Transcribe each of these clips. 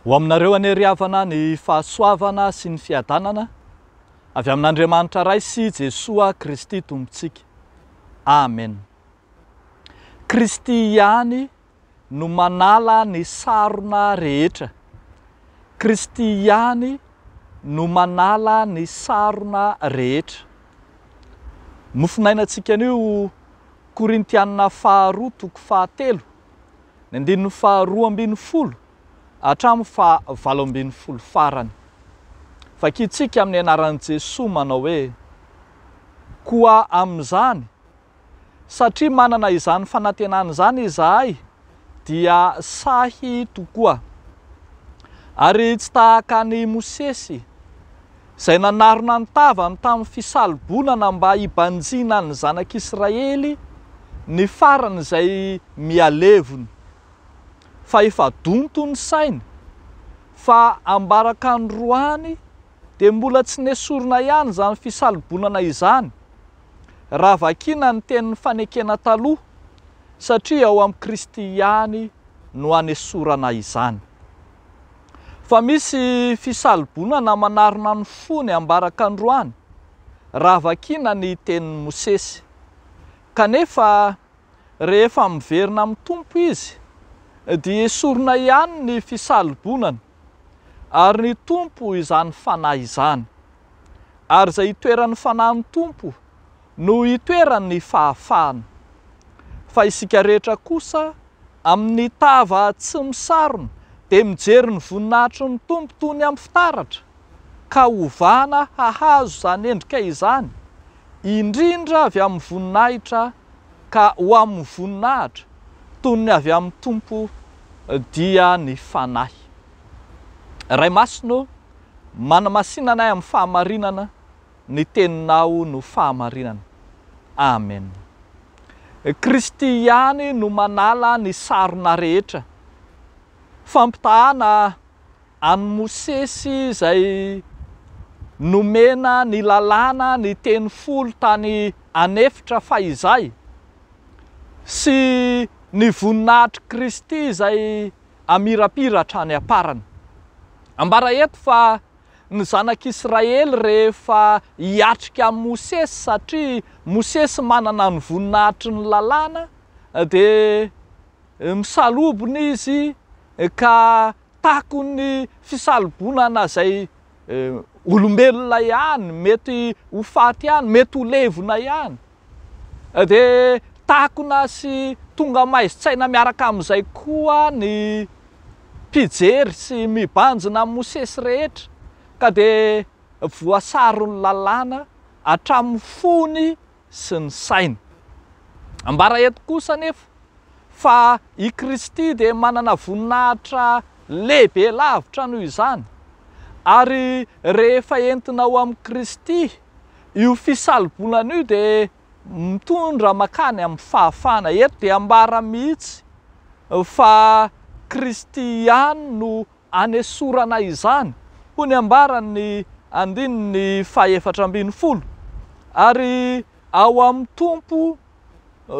Ho aminareo anery havana ny fahasoavana sy ny fiadanana avy amin'Andriamanitra ray sy Jesoa Kristy tompontsika. Amen. Kristy ihany no manala ny sarona rehetra. Kristy ihany no manala ny sarona rehetra. Mofinainantsika anio Korintianina 2:7, ny 2:12 hatramin'ny 18 farany. Fakitsika amin'ny anaran'i Jesoa manao hoe: koa amin'izany, satria manana izany fanantenana izany izahay, dia sahy tokoa. Ary tsy tahaka ny Mosesy, izay nanarona ny tavany tamin'ny fisalibonana mba hibanjina ny zanak'Israely ny farany izay mialevony. Fa efa donto ny sainy, fa ambaraka androany dia mbola tsy nesorina ihany izany fisalibonana izany, raha vakina ny tenin'ny fanekena taloha, satria ao amin'ny Kristy ihany no hanesorana izany. Fa misy fisalibonana manarona ny fony ambaraka androany, raha vakina ny tenin'ny Mosesy. Kanefa rehefa miverina amin'ny Tompo izy, dia esorina ihany ny fisalibonana, ary ny Tompo izany fanahy izany. Ary izay itoeran'ny fanahin'ny Tompo no itoeran'ny fahafahana. Fa isika rehetra kosa, amin'ny tava tsy misarona, dia mijery ny voninahitry ny Tompo toy ny amin'ny fitaratra, ka ovana hahazo izany endrika izany, indrindra avy amin'ny voninahitra ka ho amin'ny voninahitra, toy ny avy amin'ny Tompo dia ny fanahy. Ray Masino, manamasinanay amin'ny fahamarinana, ny teninao no fahamarinana. Amen. Kristy ihany no manala ny sarona rehetra. Fampitahana an'i Mosesy izay nomena ny lalàna ny teny folo tany anefitra fahizay, sy ny voninahitry Kristy izay amirapiratra ny aparany. Ambara eto fa ny zanak'Israely rehefa hiatrika amin'ny Mosesy, satria Mosesy manana ny voninahitry ny lalàna, dia misalobona izy ka tahako ny fisalibonana izay olombelona ihany, mety ho faty ihany, mety ho levona ihany. Dia tahako na sy tonga maizi-tsaina miaraka amin'izay koa ny mpijery sy mibanjina amin'ny Mosesy rehetra, ka dia voasaro ny lalàna hatramin'ny fony sy ny sainy. Ambara eto kosa anefa fa i Kristy dia manana voninahitra lehibe lavitra noho izany, ary rehefa entina ao amin'ny Kristy, io fisalibonana io dia mitondra makany amin'ny fahafahana. Eto dia ambara mihitsy fa Kristy ihany no hanesorana izany, hoy ny ambarany 2:14, ary ao amin'ny Tompo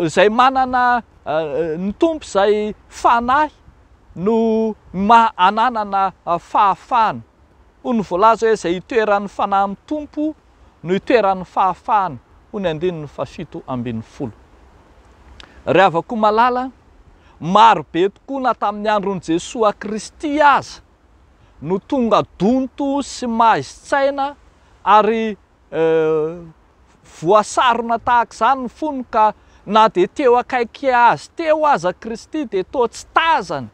izay manana ny Tompo izay fanahy no ananana fahafahana. Hoy ny voalaza hoe izay itoeran'ny fanahin'ny Tompo no itoeran'ny fahafahana, hoy ny 2:17. Ry havako malala, maro be tokoa na tamin'ny andron'i Jesoa Kristy aza no tonga donto sy maizi-tsaina, ary voasarona tahaka izany ny fony, ka na dia teo akaiky azy teo aza Kristy dia toa tsy tazany,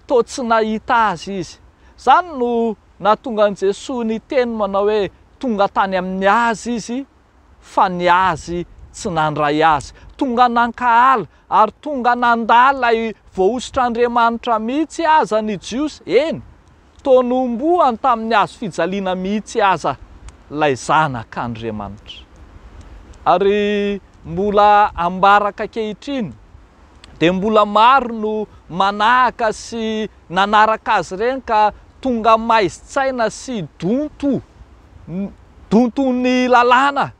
toa tsy nahita azy izy. Izany no nahatonga an'i Jesoa ny teny manao hoe tonga tany amin'ny azy izy, fa ny azy tsy nandray azy. Tonga nankahala ary tonga nandala voaositr'Andriamanitra mihitsy aza ny jiosy. Eny, toa nomboany tamin'ny hazo fijaliana mihitsy aza ilay zanak'Andriamanitra. Ary mbola ambaraka ankehitriny dia mbola maro no manahaka sy nanaraka azy ireny, ka tonga maizi-tsaina sy donton'ny lalàna,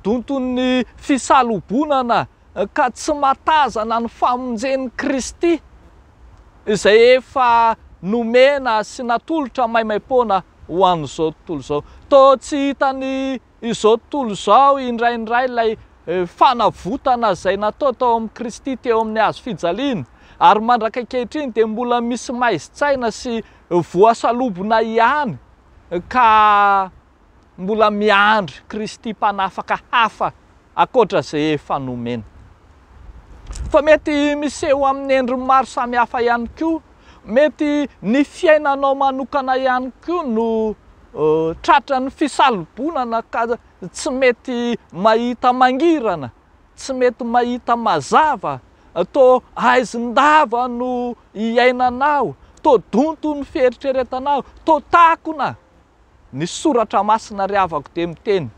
donton'ny fisalobonana, ka tsy matazana ny famonjen'i Kristy, izay efa nomena sy natolotra maimaim-poana ho an'izao tontolo izao. Toa tsy hitany izao tontolo izao indraindray ilay fanavotana izay natao tao amin'ny Kristy teo amin'ny hazo fijaliana, ary mandrak'ankehitriny dia mbola misy maizi-tsaina sy voasalobona ihany ka mbola miandry Kristy mpanafaka hafa akoatra izay efa nomena. Fa mety miseho amin'ny endriny maro samihafa ihany koa, mety ny fiainanao manokana ihany koa no tratra ny fisalobonana ka tsy mety mahita mangirana, tsy mety mahita mazava, toa aizin-dava no iainanao, toa donto ny fieritreretanao, toa takona. Ny soratra masina ry havako dia miteny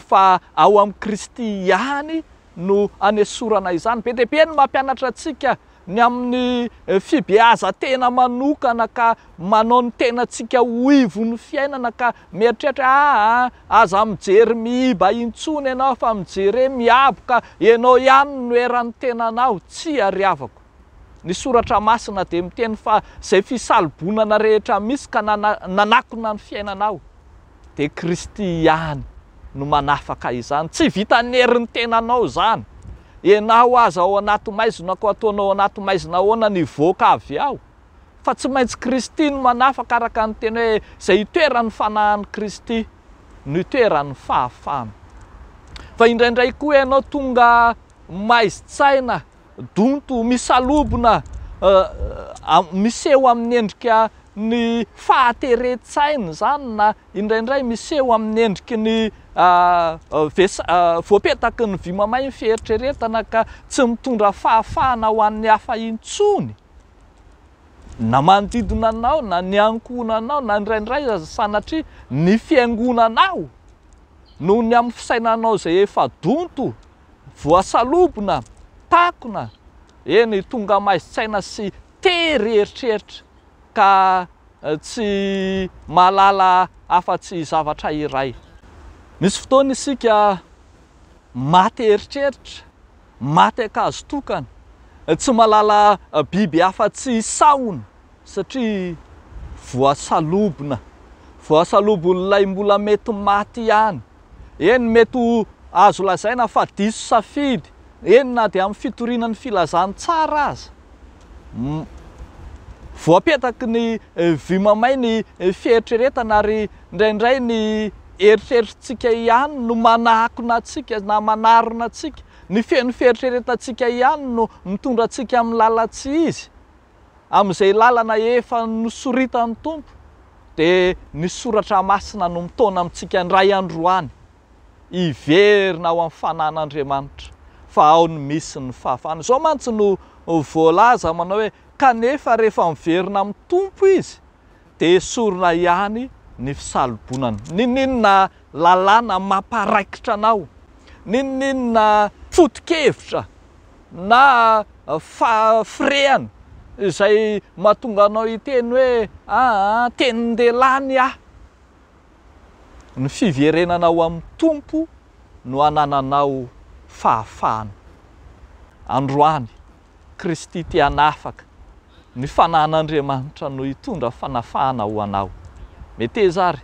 fa ao amin'ny Kristy ihany no anesorana izany. Be dia be ny mampianatra antsika ny amin'ny fibeaza tena manokana ka manao ny tenantsika ho ivon'ny fiainana, ka mieritreritra aza mijery miiba intsony ianao fa mijery miaboka ianao ihany no eran'ny tenanao. Tsy ry havako. Ny soratra masina dia miteny fa izay fisalobonana rehetra misy ka nanakona ny fiainanao dia Kristy ihany no manafaka izany. Tsy vitan'ny herin'ny tenanao izany. Ianao aza ao anaty maizina ko ataonao anaty maizina ahoana ny voaka avy ao, fa tsy maintsy Kristy no manafaka araka ny teny hoe izay itoeran'ny fanahan'ny Kristy no itoeran'ny fahafahana. Fa indraindray koa ianao tonga maizi-tsaina, donto, misalobona, miseho amin'ny endrika ny fahateretsaina zany, na indraindray miseho amin'ny endriky ny voapetaky ny vy mamay ny fieritreretana ka tsy mitondra fahafahana ho an'ny hafa intsony, na manodidina anao, na ny ankohonanao, na indraindray aza sanatria ny fiangonanao noho ny amin'ny fisainanao izay efa donto, voasalobona, takona, eny tonga maizi-tsaina sy tery eritreritra ka tsy mahalala afa-tsy zavatra iray. Misy fotoana isika maty eritreritra, maty ankazo tokana, tsy mahalala biby afa-tsy sahona satria voasalobon'ilay mbola mety maty ihany. Eny mety ho azo lazaina fa diso safidy, eny na dia amin'ny fitorinan'ny filazany tsara aza. Voapetaky ny vy mamay ny fieritreretana, ary indraindray ny eritreretintsika ihany no manakona antsika na manarona antsika, ny feno fieritreretantsika ihany no mitondra antsika amin'ny lala tsy izy, amin'izay lalana efa nosoritan'ny Tompo. Dia ny soratra masina no mitaona amintsika ndray androany, hiverina ao amin'ny fanahin'Andriamanitra fa ao no misy ny fahafahana. Izao mantsy no voalaza manao hoe kanefa rehefa miverina amin'ny Tompo izy dia esorina ihany ny fisalobonana. Ninninona lalàna mamparaikitra anao, ninninona foto-kevitra na firehana izay mahatonga anao hiteny hoe tenin-dehilahy aho. Ny fiverenanao amin'ny Tompo no anananao fahafahana. Androany Kristy tia hanafaka, ny fanahin'Andriamanitra no hitondra fanafahana ho anao. Meteza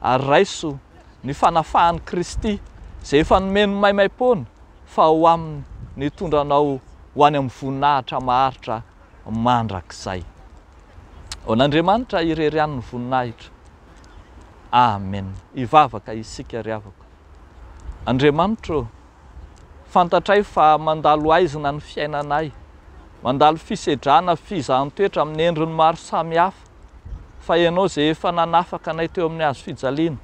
ary raiso ny fanafahan'i Kristy izay efa nomeny maimaim-poana fa ho aminy ny hitondra anao ho any amin'ny voninahitra maharitra mandrakizay. Ho an'Andriamanitra irery ihany ny voninahitra. Amen. Hivavaka isika ry havako. Andriamanitra, fantatray fa mandalo aizina ny fiainanay, mandalo fisedrana, fizahan-toetra amin'ny endriny maro samihafa, fa ianao izay efa nanafaka anay teo amin'ny hazo fijaliana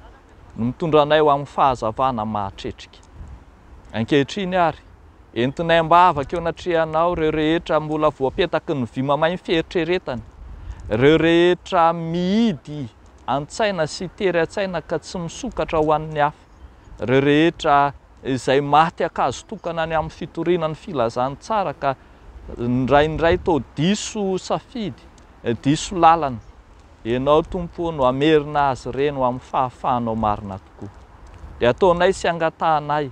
no mitondra anay ho amin'ny fahazavana mahatretrika. Ankehitriny ary, entinay mba havaka eo anatrehanao ireo rehetra mbola voapetaky ny vy mamay ny fieritreretany, ireo rehetra mihidy an-tsaina sy tery an-tsaina ka tsy misokatra ho an'ny hafa, ireo rehetra izay maty ankazo tokana any amin'ny fitorinan'ny filazany tsara ka indraindray toa diso safidy, diso lalana. Ianao Tompo no amerina azy ireny ho amin'ny fahafahanao marina tokoa. Dia ataonay sy angatahanay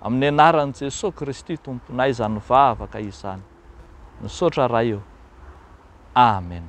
amin'ny anaran'i Jesosy Kristy Tomponay izany vavaka izany. Misaotra raha eo. Amen.